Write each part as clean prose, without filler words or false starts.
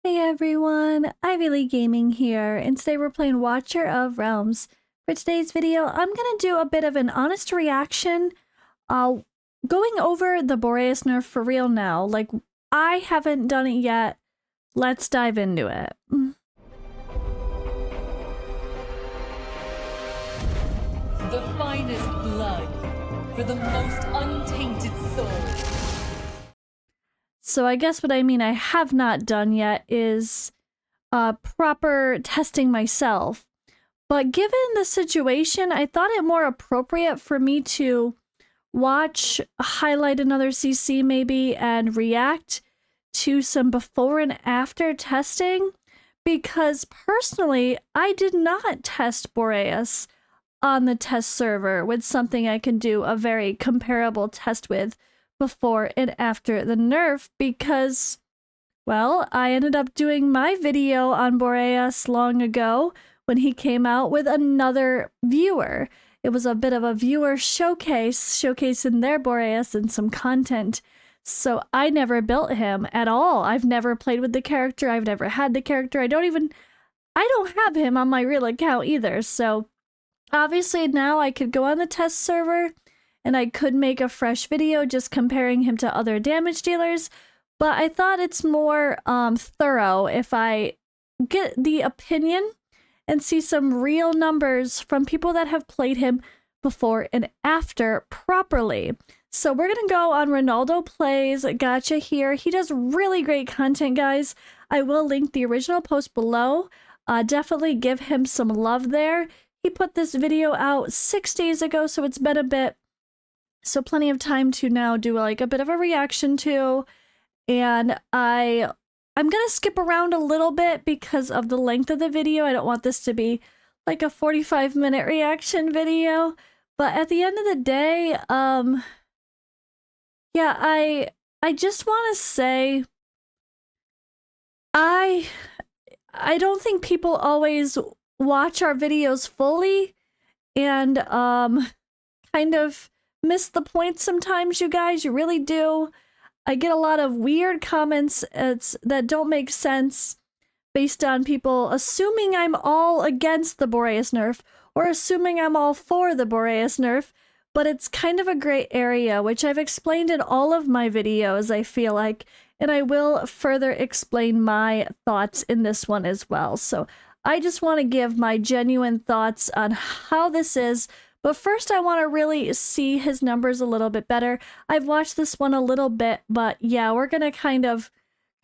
Hey everyone, Ivy League Gaming here, and today we're playing Watcher of Realms. For today's video, I'm gonna do a bit of an honest reaction, uh, going over the Boreas nerf for real now. Like, I haven't done it yet. Let's dive into it. The finest blood for the most untainted soul. So I guess what I mean I have not done yet is proper testing myself. But given the situation, I thought it more appropriate for me to watch, highlight another CC maybe, and react to some before and after testing. Because personally, I did not test Boreas on the test server with something I can do a very comparable test with before and after the nerf because, well, I ended up doing my video on Boreas long ago when he came out with another viewer. It was a bit of a viewer showcase, showcasing their Boreas and some content. So I never built him at all. I've never played with the character. I've never had the character. I don't have him on my real account either. So obviously now I could go on the test server and I could make a fresh video just comparing him to other damage dealers, but I thought it's more thorough if I get the opinion and see some real numbers from people that have played him before and after properly. So we're gonna go on Ronaldo Plays Gotcha here. He does really great content, guys. I will link the original post below. Definitely give him some love there. He put this video out 6 days ago, so it's been a bit. So plenty of time to now do like a bit of a reaction to. And I'm gonna skip around a little bit because of the length of the video. I don't want this to be like a 45-minute reaction video. But at the end of the day, yeah, I just want to say I don't think people always watch our videos fully and kind of miss the point sometimes, you guys. You really do. I get a lot of weird comments that don't make sense based on people assuming I'm all against the Boreas nerf or assuming I'm all for the Boreas nerf, but it's kind of a gray area, which I've explained in all of my videos, I feel like, and I will further explain my thoughts in this one as well. So I just want to give my genuine thoughts on how this is. But first, I want to really see his numbers a little bit better. I've watched this one a little bit, but yeah, we're going to kind of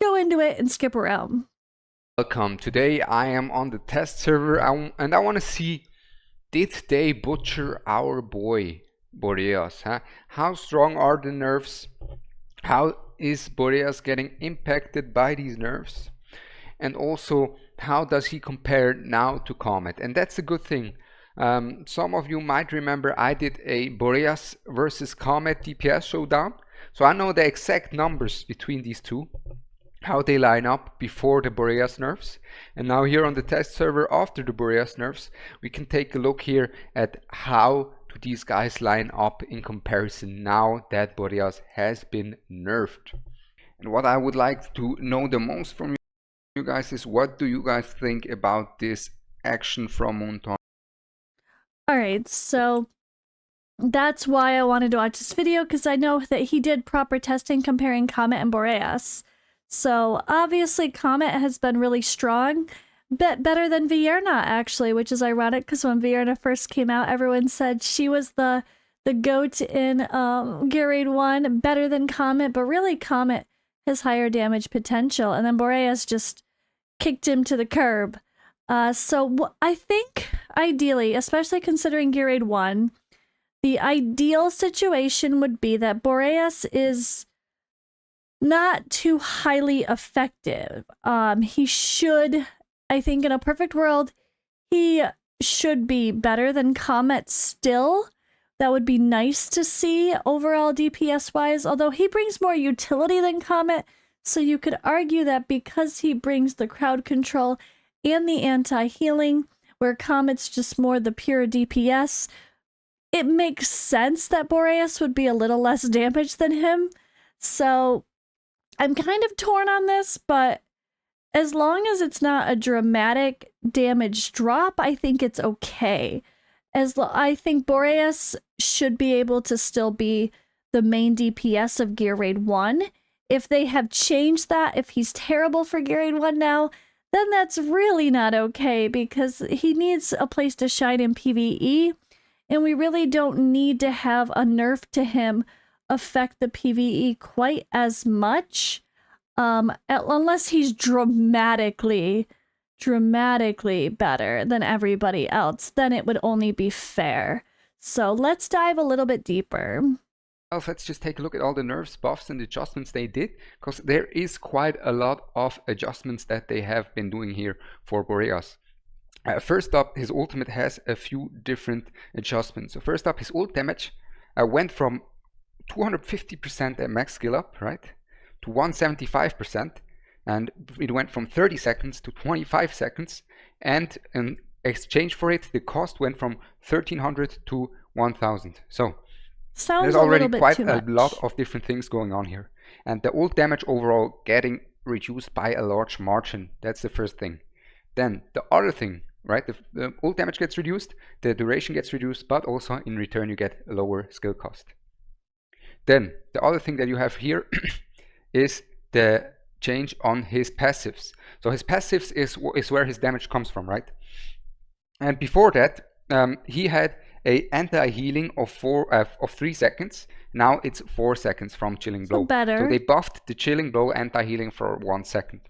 go into it and skip around. Welcome. Today I am on the test server and I want to see, did they butcher our boy Boreas? Huh? How strong are the nerfs? How is Boreas getting impacted by these nerfs? And also, how does he compare now to Comet? And that's a good thing. Some of you might remember I did a Boreas versus Comet DPS showdown. So I know the exact numbers between these two, how they line up before the Boreas nerfs. And now here on the test server after the Boreas nerfs, we can take a look here at how do these guys line up in comparison now that Boreas has been nerfed. And what I would like to know the most from you guys is, what do you guys think about this action from Monton? Alright, so that's why I wanted to watch this video, because I know that he did proper testing comparing Comet and Boreas. So obviously Comet has been really strong, better than Vierna actually, which is ironic because when Vierna first came out, everyone said she was the GOAT in Gear Raid 1, better than Comet, but really Comet has higher damage potential, and then Boreas just kicked him to the curb. So I think, ideally, especially considering Gear Raid 1, the ideal situation would be that Boreas is not too highly effective. He should, I think in a perfect world, he should be better than Comet still. That would be nice to see overall DPS-wise, although he brings more utility than Comet, so you could argue that because he brings the crowd control and the anti-healing, where Comet's just more the pure DPS, it makes sense that Boreas would be a little less damage than him. So I'm kind of torn on this, but as long as it's not a dramatic damage drop, I think it's okay. I think Boreas should be able to still be the main DPS of Gear Raid 1. If they have changed that, if he's terrible for Gear Raid 1 now, then that's really not okay, because he needs a place to shine in PvE, and we really don't need to have a nerf to him affect the PvE quite as much, unless he's dramatically better than everybody else, then it would only be fair. So let's dive a little bit deeper. Well, let's just take a look at all the nerfs, buffs, and adjustments they did, because there is quite a lot of adjustments that they have been doing here for Boreas. First up, his ultimate has a few different adjustments. So first up, his ult damage went from 250% at max skill up, right, to 175%, and it went from 30 seconds to 25 seconds, and in exchange for it, the cost went from 1300 to 1000. So there's already quite a lot of different things going on here, and the ult damage overall getting reduced by a large margin. That's the first thing. Then the other thing, right, the ult damage gets reduced, the duration gets reduced, but also in return you get a lower skill cost. Then the other thing that you have here is the change on his passives. So his passives is where his damage comes from, right? And before that, he had a anti-healing of 3 seconds. Now it's 4 seconds from Chilling Blow. Better. So they buffed the Chilling Blow anti-healing for 1 second.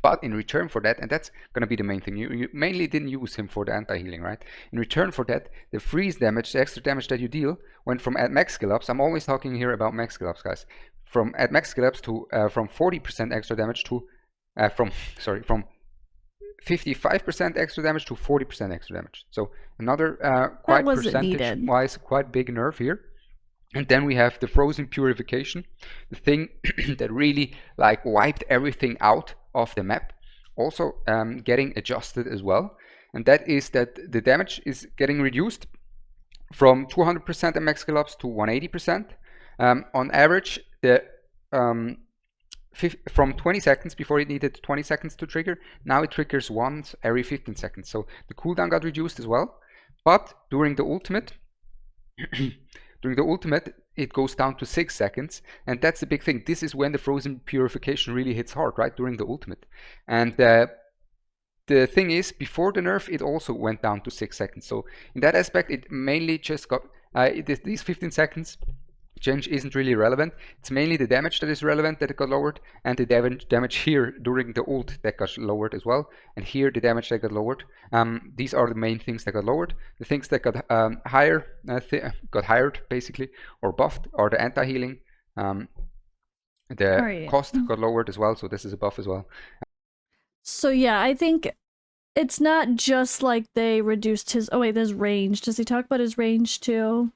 But in return for that, and that's going to be the main thing, you mainly didn't use him for the anti-healing, right? In return for that, the freeze damage, the extra damage that you deal, went from at max skill ups. I'm always talking here about max skill ups, guys. From at max skill ups to from 40% extra damage to from 55% extra damage to 40% extra damage. So another quite percentage-wise quite big nerf here. And then we have the frozen purification, the thing that really like wiped everything out of the map, also getting adjusted as well. And that is that the damage is getting reduced from 200% at max skill ups to 180%. On average, the from 20 seconds before it needed 20 seconds to trigger, now it triggers once every 15 seconds. So the cooldown got reduced as well. But during the ultimate, it goes down to 6 seconds, and that's the big thing. This is when the frozen purification really hits hard, right, during the ultimate. And the thing is, before the nerf, it also went down to 6 seconds. So in that aspect, it mainly just got these 15 seconds change isn't really relevant. It's mainly the damage that is relevant that it got lowered, and the damage here during the ult that got lowered as well, and here the damage that got lowered. These are the main things that got lowered. The things that got got hired basically, or buffed, are the anti-healing. The cost got lowered as well, so this is a buff as well. So yeah, I think it's not just like they reduced his... Oh wait, there's range. Does he talk about his range too?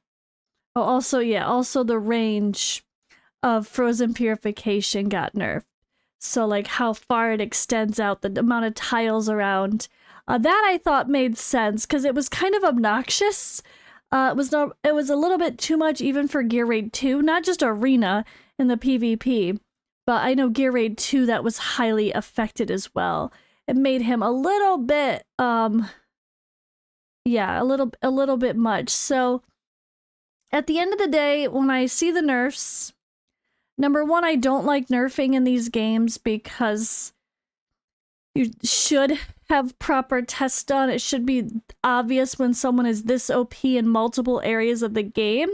Oh, also, yeah, also the range of frozen purification got nerfed. So, like, how far it extends out, the amount of tiles around. That I thought made sense, because it was kind of obnoxious. It was a little bit too much even for Gear Raid 2, not just Arena in the PvP, but I know Gear Raid 2 that was highly affected as well. It made him a little bit, yeah, a little bit much. So at the end of the day, when I see the nerfs, number one, I don't like nerfing in these games because you should have proper tests done. It should be obvious when someone is this OP in multiple areas of the game.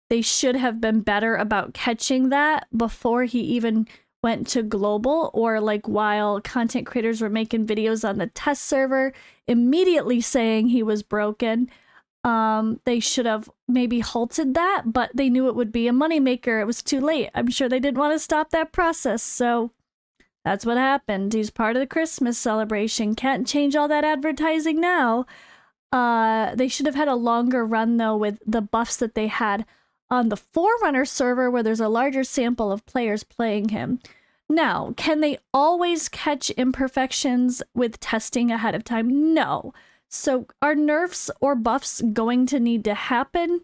They should have been better about catching that before he even went to global, or like while content creators were making videos on the test server, immediately saying he was broken. They should have maybe halted that, but they knew it would be a moneymaker. It was too late. I'm sure they didn't want to stop that process, so that's what happened. He's part of the Christmas celebration. Can't change all that advertising now. They should have had a longer run, though, with the buffs that they had on the Forerunner server, where there's a larger sample of players playing him. Now, can they always catch imperfections with testing ahead of time? No. So are nerfs or buffs going to need to happen?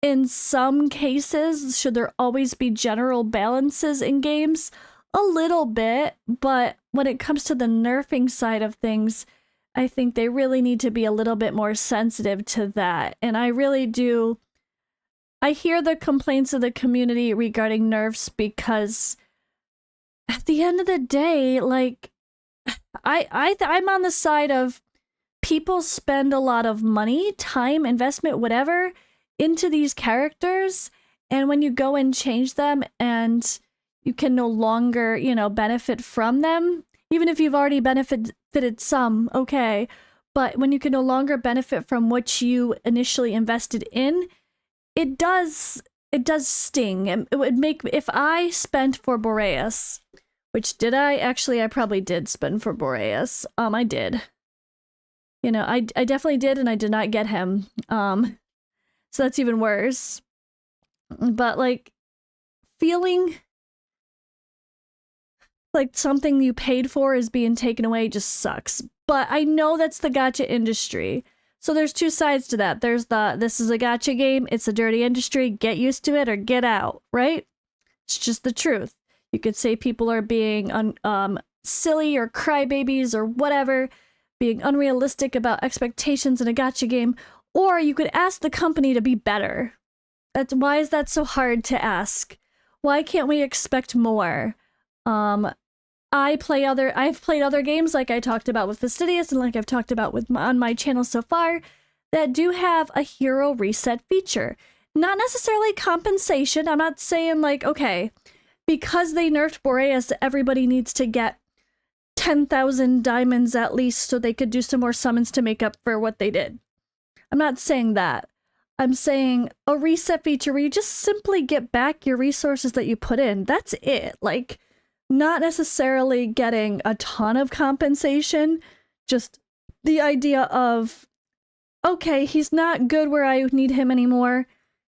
In some cases, should there always be general balances in games? A little bit, but when it comes to the nerfing side of things, I think they really need to be a little bit more sensitive to that. And I really do. I hear the complaints of the community regarding nerfs because at the end of the day, like, I'm on the side of people spend a lot of money, time, investment, whatever, into these characters. And when you go and change them and you can no longer, benefit from them, even if you've already benefited some, okay. But when you can no longer benefit from what you initially invested in, it does sting. And it would make, if I spent for Boreas, which did I? Actually, I probably did spend for Boreas. I did. I definitely did, and I did not get him. So that's even worse. But, like, feeling like something you paid for is being taken away just sucks. But I know that's the gacha industry. So there's two sides to that. There's this is a gacha game, it's a dirty industry, get used to it or get out, right? It's just the truth. You could say people are being silly or crybabies or whatever, being unrealistic about expectations in a gacha game, or you could ask the company to be better. Why is that so hard to ask? Why can't we expect more? I've played other games like I talked about with Fastidious and like I've talked about on my channel so far that do have a hero reset feature. Not necessarily compensation. I'm not saying like, okay, because they nerfed Boreas, everybody needs to get 10,000 diamonds at least so they could do some more summons to make up for what they did. I'm not saying that. I'm saying a reset feature where you just simply get back your resources that you put in. That's it. Like, not necessarily getting a ton of compensation, just the idea of, okay, he's not good where I need him anymore.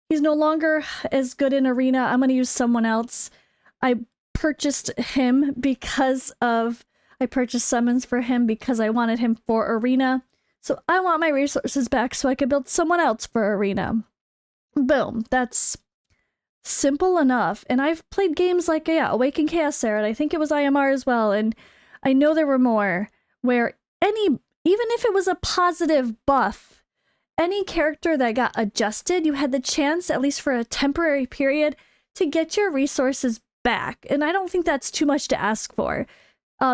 He's no longer as good in Arena. I'm going to use someone else. I purchased summons for him because I wanted him for Arena. So I want my resources back so I could build someone else for Arena. Boom. That's simple enough. And I've played games like, Awaken Chaos Era, and I think it was IMR as well, and I know there were more, where even if it was a positive buff, any character that got adjusted, you had the chance, at least for a temporary period, to get your resources back. And I don't think that's too much to ask for.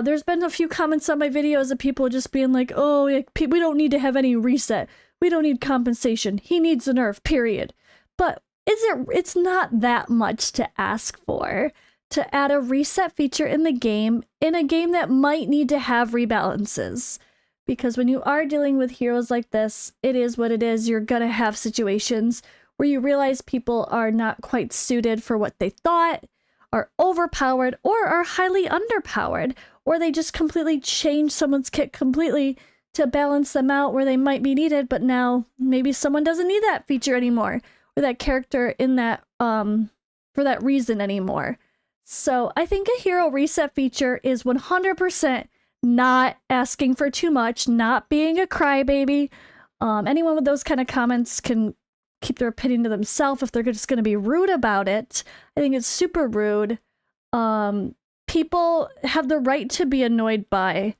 There's been a few comments on my videos of people just being like, oh, we don't need to have any reset. We don't need compensation. He needs a nerf, period. But it's not that much to ask for to add a reset feature in a game that might need to have rebalances. Because when you are dealing with heroes like this, it is what it is. You're gonna have situations where you realize people are not quite suited for what they thought, are overpowered, or are highly underpowered, or they just completely change someone's kit completely to balance them out where they might be needed, but now maybe someone doesn't need that feature anymore, or that character in that for that reason anymore. So I think a hero reset feature is 100% not asking for too much, not being a crybaby. Anyone with those kind of comments can keep their opinion to themselves if they're just going to be rude about it. I think it's super rude. People have the right to be annoyed by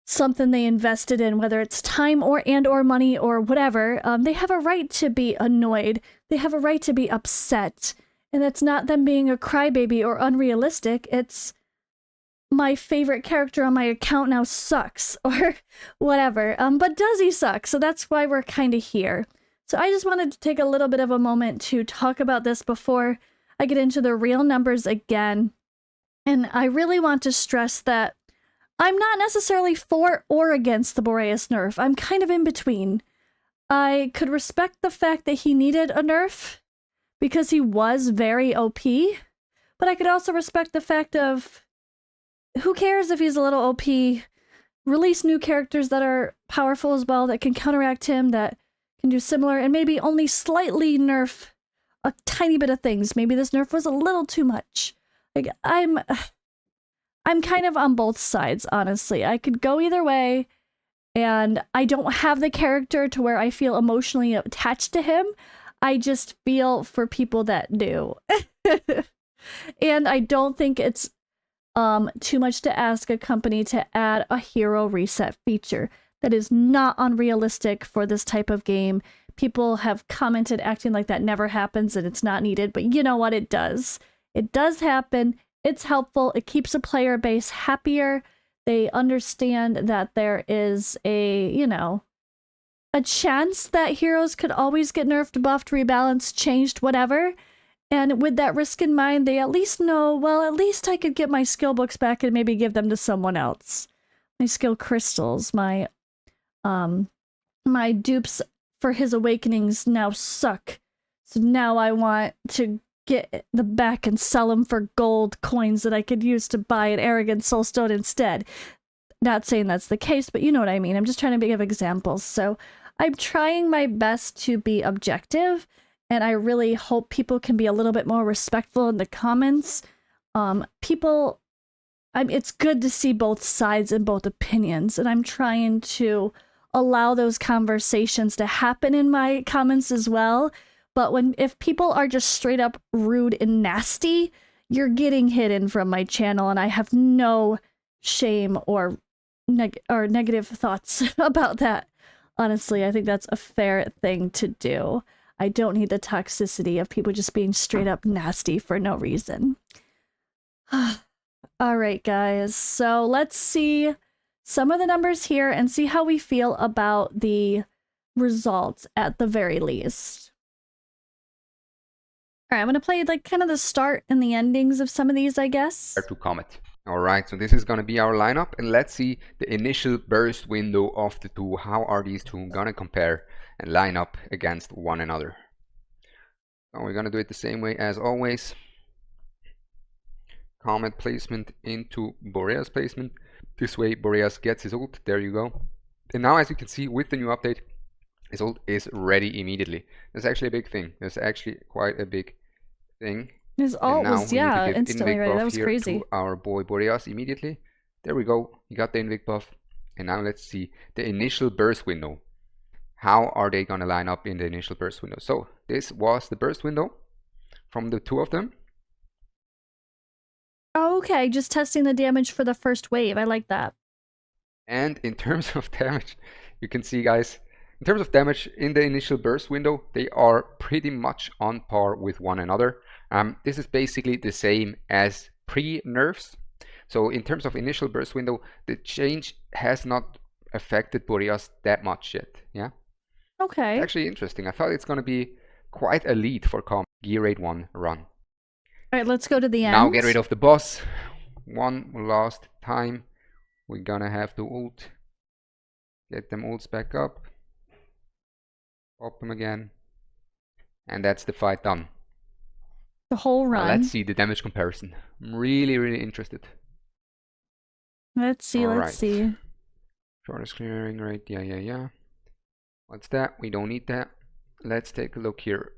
something they invested in, whether it's time or money or whatever. They have a right to be annoyed. They have a right to be upset. And that's not them being a crybaby or unrealistic. It's my favorite character on my account now sucks or whatever. But does he suck? So that's why we're kind of here. So I just wanted to take a little bit of a moment to talk about this before I get into the real numbers again. And I really want to stress that I'm not necessarily for or against the Boreas nerf. I'm kind of in between. I could respect the fact that he needed a nerf because he was very OP, but I could also respect the fact of who cares if he's a little OP? Release new characters that are powerful as well, that can counteract him, that can do similar, and maybe only slightly nerf a tiny bit of things. Maybe this nerf was a little too much. Like, I'm kind of on both sides, honestly. I could go either way, and I don't have the character to where I feel emotionally attached to him. I just feel for people that do. And I don't think it's too much to ask a company to add a hero reset feature. That is not unrealistic for this type of game. People have commented acting like that never happens and it's not needed, but you know what? It does. It does happen. It's helpful. It keeps a player base happier. They understand that there is a chance that heroes could always get nerfed, buffed, rebalanced, changed, whatever. And with that risk in mind, they at least know, well, at least I could get my skill books back and maybe give them to someone else. My skill crystals, my dupes for his awakenings now suck. So now I want to get them back and sell them for gold coins that I could use to buy an arrogant soulstone instead. Not saying that's the case, but you know what I mean. I'm just trying to give examples. So I'm trying my best to be objective, and I really hope people can be a little bit more respectful in the comments. It's good to see both sides and both opinions, and I'm trying to allow those conversations to happen in my comments as well. But if people are just straight up rude and nasty, you're getting hidden from my channel, and I have no shame or negative thoughts about that. Honestly, I think that's a fair thing to do. I don't need the toxicity of people just being straight up nasty for no reason. All right, guys. So let's see some of the numbers here and see how we feel about the results at the very least. All right, I'm going to play like kind of the start and the endings of some of these, I guess. To Comet. Alright, so this is going to be our lineup, and let's see the initial burst window of the two. How are these two going to compare and line up against one another? So we're going to do it the same way as always. Comet placement into Boreas placement. This way Boreas gets his ult. There you go. And now, as you can see with the new update, his ult is ready immediately. That's actually a big thing. That's actually quite a big thing. His ult was, yeah, instantly ready. That was crazy. To our boy Boreas immediately. There we go. He got the invic buff. And now let's see the initial burst window. How are they going to line up in the initial burst window? So this was the burst window from the two of them. Oh, okay, just testing the damage for the first wave. I like that. And in terms of damage, you can see, guys, in terms of damage in the initial burst window, they are pretty much on par with one another. This is basically the same as pre-nerfs. So in terms of initial burst window, the change has not affected Boreas that much yet. Yeah. Okay. It's actually interesting. I thought it's going to be quite a lead for Comet Gear Raid 1 run. All right, let's go to the end. Now get rid of the boss. One last time. We're going to have to ult. Get them ults back up. Pop them again. And that's the fight done. The whole run. Now let's see the damage comparison. I'm really, really interested. Let's see, let's see. Shortest clearing rate, yeah. What's that? We don't need that. Let's take a look here.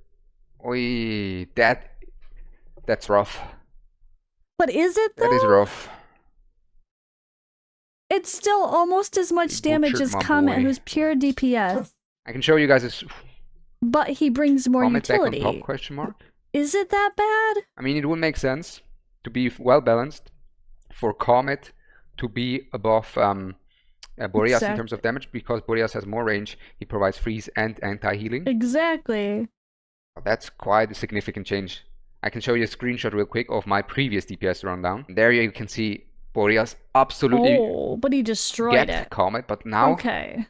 Oi, that's rough. But is it though? That is rough. It's still almost as much damage as Comet, who's pure DPS. I can show you guys this. But he brings more utility. Back on top, question mark. Is it that bad? I mean, it would make sense to be well balanced for Comet to be above Boreas in terms of damage, because Boreas has more range. He provides freeze and anti-healing. Exactly. That's quite a significant change. I can show you a screenshot real quick of my previous DPS rundown. There you can see Boreas absolutely. Oh, but he destroyed it. Comet, but now. Okay.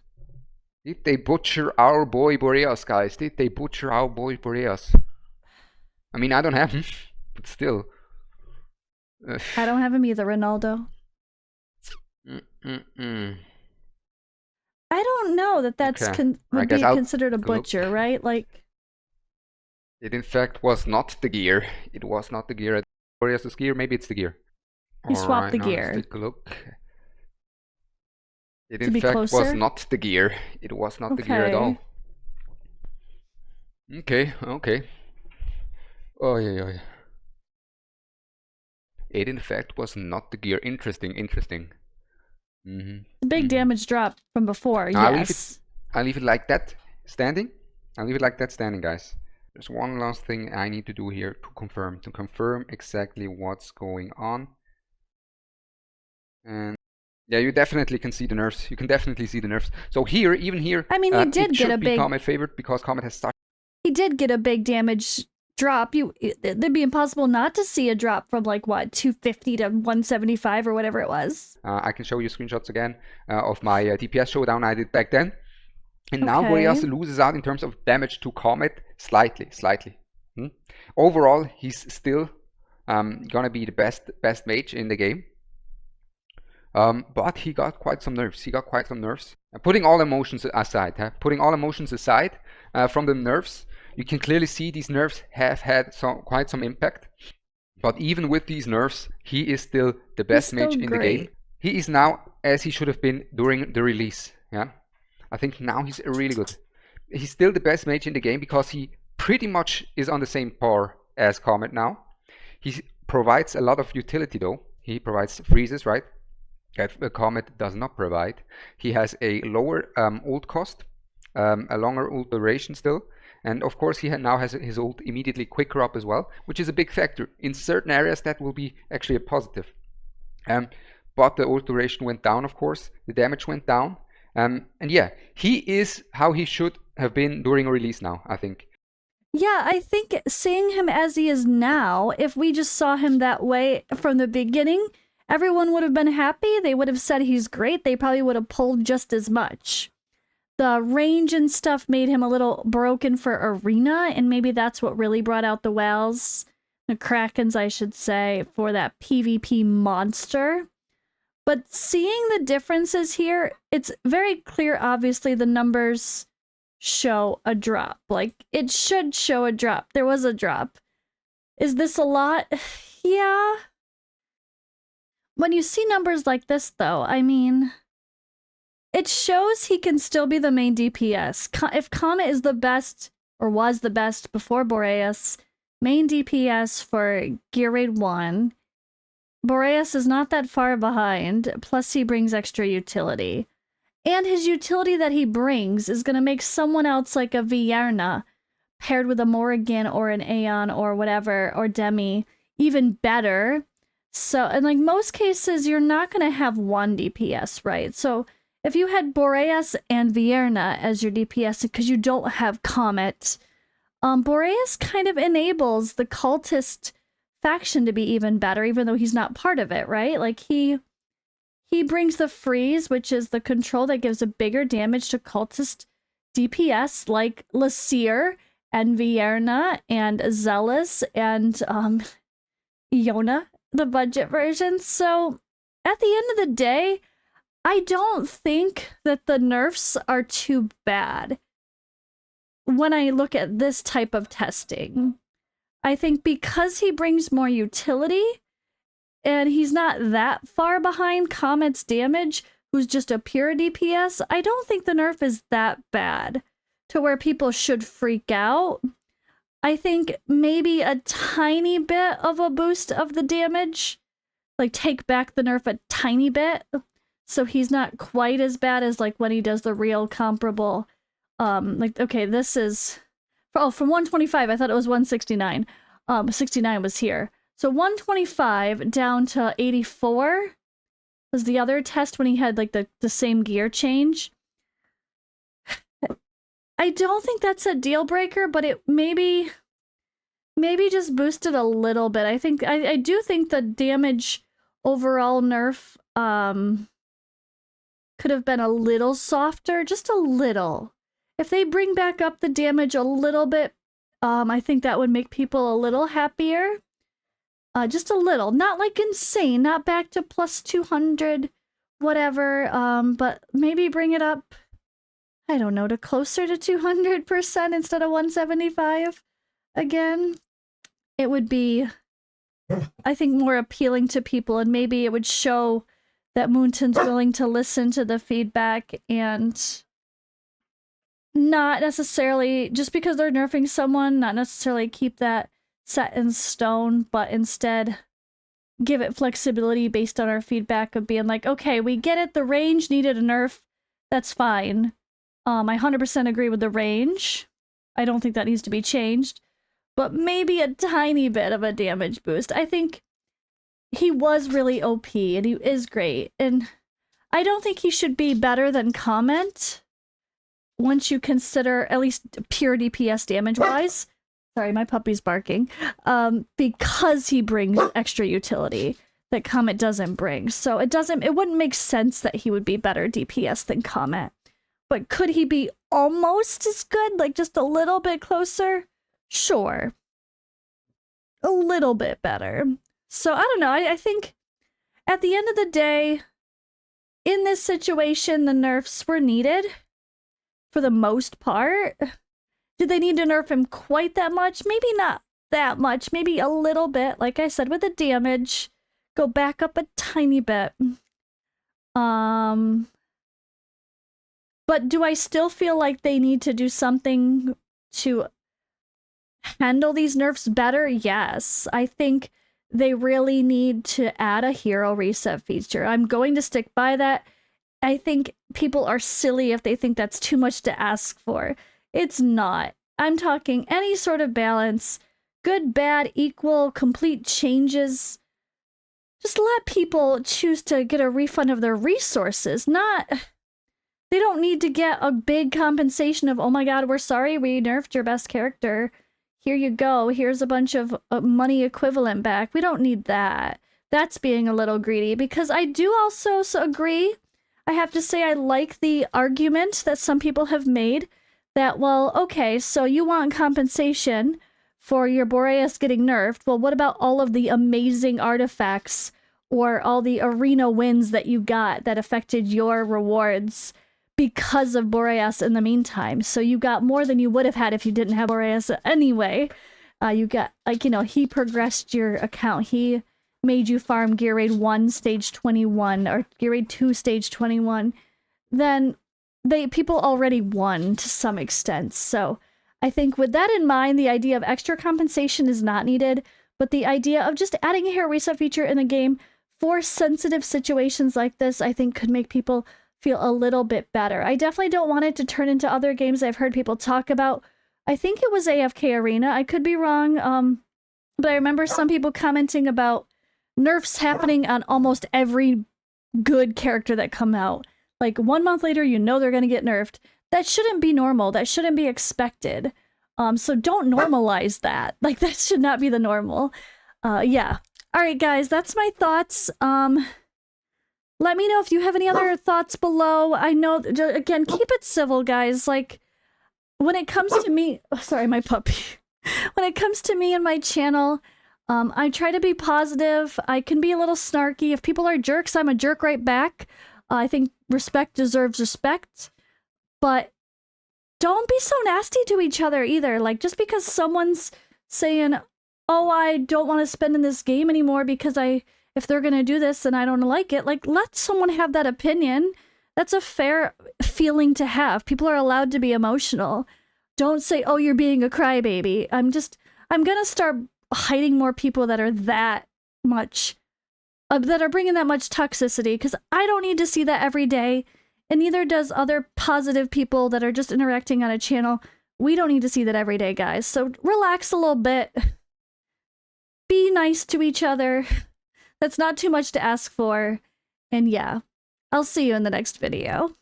Did they butcher our boy Boreas, guys? Did they butcher our boy Boreas? I mean, I don't have him, but still. I don't have him either, Ronaldo. I don't know that that's would be considered a butcher, right? Like. It in fact was not the gear. It was not the gear. Boreas' gear. Maybe it's the gear. He swapped the gear. Let's take a look. It in fact was not the gear. It was not the gear at all. Okay. Oh yeah. It in fact was not the gear. Interesting. Big damage drop from before. Yes. I'll leave it like that standing. Guys. There's one last thing I need to do here to confirm exactly what's going on. And yeah, you definitely can see the nerfs. You can definitely see the nerfs. So here, even here, I mean, he did it get a should be big. Comet favorite because Comet has such. He did get a big damage drop. It'd be impossible not to see a drop from like what 250 to 175 or whatever it was. I can show you screenshots again of my DPS showdown I did back then. And now Boreas loses out in terms of damage to Comet slightly. Overall, he's still gonna be the best mage in the game. But he got quite some nerfs. Putting all emotions aside, from the nerfs, you can clearly see these nerfs have had quite some impact. But even with these nerfs, he is still the best mage in the game. He is now as he should have been during the release. Yeah, I think now he's really good. He's still the best mage in the game because he pretty much is on the same par as Comet now. He provides a lot of utility though. He provides freezes, right? That Comet does not provide. He has a lower ult cost, a longer ult duration still, and of course he now has his ult immediately quicker up as well, which is a big factor. In certain areas that will be actually a positive. But the ult duration went down, of course, the damage went down, and yeah, he is how he should have been during release now, I think. Yeah, I think seeing him as he is now, if we just saw him that way from the beginning, everyone would have been happy. They would have said he's great. They probably would have pulled just as much. The range and stuff made him a little broken for Arena, and maybe that's what really brought out the whales, the Krakens, I should say, for that PvP monster. But seeing the differences here, it's very clear, obviously, the numbers show a drop. Like, it should show a drop. There was a drop. Is this a lot? Yeah. When you see numbers like this, though, I mean, it shows he can still be the main DPS. If Comet is the best, or was the best before Boreas, main DPS for Gear Raid 1, Boreas is not that far behind, plus he brings extra utility. And his utility that he brings is going to make someone else like a Vierna, paired with a Morrigan or an Aeon or whatever, or Demi, even better. So, in like most cases, you're not going to have one DPS, right? So, if you had Boreas and Vierna as your DPS, because you don't have Comet, Boreas kind of enables the cultist faction to be even better, even though he's not part of it, right? Like, he brings the freeze, which is the control that gives a bigger damage to cultist DPS, like Lasir and Vierna and Zealous and Iona, the budget version. So at the end of the day, I don't think that the nerfs are too bad when I look at this type of testing. I think because he brings more utility and he's not that far behind Comet's damage, who's just a pure DPS, I don't think the nerf is that bad to where people should freak out. I think maybe a tiny bit of a boost of the damage, like take back the nerf a tiny bit, so he's not quite as bad as like when he does the real comparable. Like, okay, this is, from 125, I thought it was 169. 69 was here. So 125 down to 84 was the other test when he had like the same gear change. I don't think that's a deal breaker, but it maybe just boosted a little bit. I do think the damage overall nerf could have been a little softer, just a little. If they bring back up the damage a little bit, I think that would make people a little happier. Just a little, not like insane, not back to plus 200, whatever, but maybe bring it up, I don't know, to closer to 200% instead of 175 again. It would be, I think, more appealing to people, and maybe it would show that Moonton's willing to listen to the feedback and not necessarily, just because they're nerfing someone, not necessarily keep that set in stone, but instead give it flexibility based on our feedback of being like, okay, we get it, the range needed a nerf, that's fine. I 100% agree with the range. I don't think that needs to be changed, but maybe a tiny bit of a damage boost. I think he was really OP and he is great. And I don't think he should be better than Comment once you consider at least pure DPS damage wise. Sorry, my puppy's barking. Because he brings extra utility that Comet doesn't bring. So it wouldn't make sense that he would be better DPS than Comet. But could he be almost as good? Like just a little bit closer? Sure. A little bit better. So I don't know. I think at the end of the day, in this situation, the nerfs were needed for the most part. Did they need to nerf him quite that much? Maybe not that much. Maybe a little bit. Like I said, with the damage, go back up a tiny bit. But do I still feel like they need to do something to handle these nerfs better? Yes. I think they really need to add a hero reset feature. I'm going to stick by that. I think people are silly if they think that's too much to ask for. It's not. I'm talking any sort of balance. Good, bad, equal, complete changes. Just let people choose to get a refund of their resources. They don't need to get a big compensation of, oh my god, we're sorry, we nerfed your best character. Here you go. Here's a bunch of money equivalent back. We don't need that. That's being a little greedy, because I do also agree. I have to say I like the argument that some people have made that, well, okay, so you want compensation for your Boreas getting nerfed. Well, what about all of the amazing artifacts or all the arena wins that you got that affected your rewards because of Boreas in the meantime? So you got more than you would have had if you didn't have Boreas anyway. You got, like, you know, he progressed your account. He made you farm Gear Raid 1 stage 21 or Gear Raid 2 stage 21. Then people already won to some extent. So I think with that in mind, the idea of extra compensation is not needed, but the idea of just adding a hero reset feature in the game for sensitive situations like this, I think could make people feel a little bit better. I definitely don't want it to turn into other games I've heard people talk about. I think it was AFK Arena. I could be wrong, but I remember some people commenting about nerfs happening on almost every good character that come out. Like 1 month later, you know they're going to get nerfed. That shouldn't be normal. That shouldn't be expected. So don't normalize that. Like, that should not be the normal. Yeah. All right, guys, that's my thoughts. Let me know if you have any other thoughts below. I know, again, keep it civil, guys. Like, when it comes to me... Oh, sorry, my puppy. When it comes to me and my channel, I try to be positive. I can be a little snarky. If people are jerks, I'm a jerk right back. I think respect deserves respect. But don't be so nasty to each other either. Like, just because someone's saying, oh, I don't want to spend in this game anymore because if they're going to do this and I don't like it, like, let someone have that opinion. That's a fair feeling to have. People are allowed to be emotional. Don't say, oh, you're being a crybaby. I'm going to start hiding more people that are that much, that are bringing that much toxicity, because I don't need to see that every day. And neither does other positive people that are just interacting on a channel. We don't need to see that every day, guys. So relax a little bit. Be nice to each other. That's not too much to ask for. And yeah, I'll see you in the next video.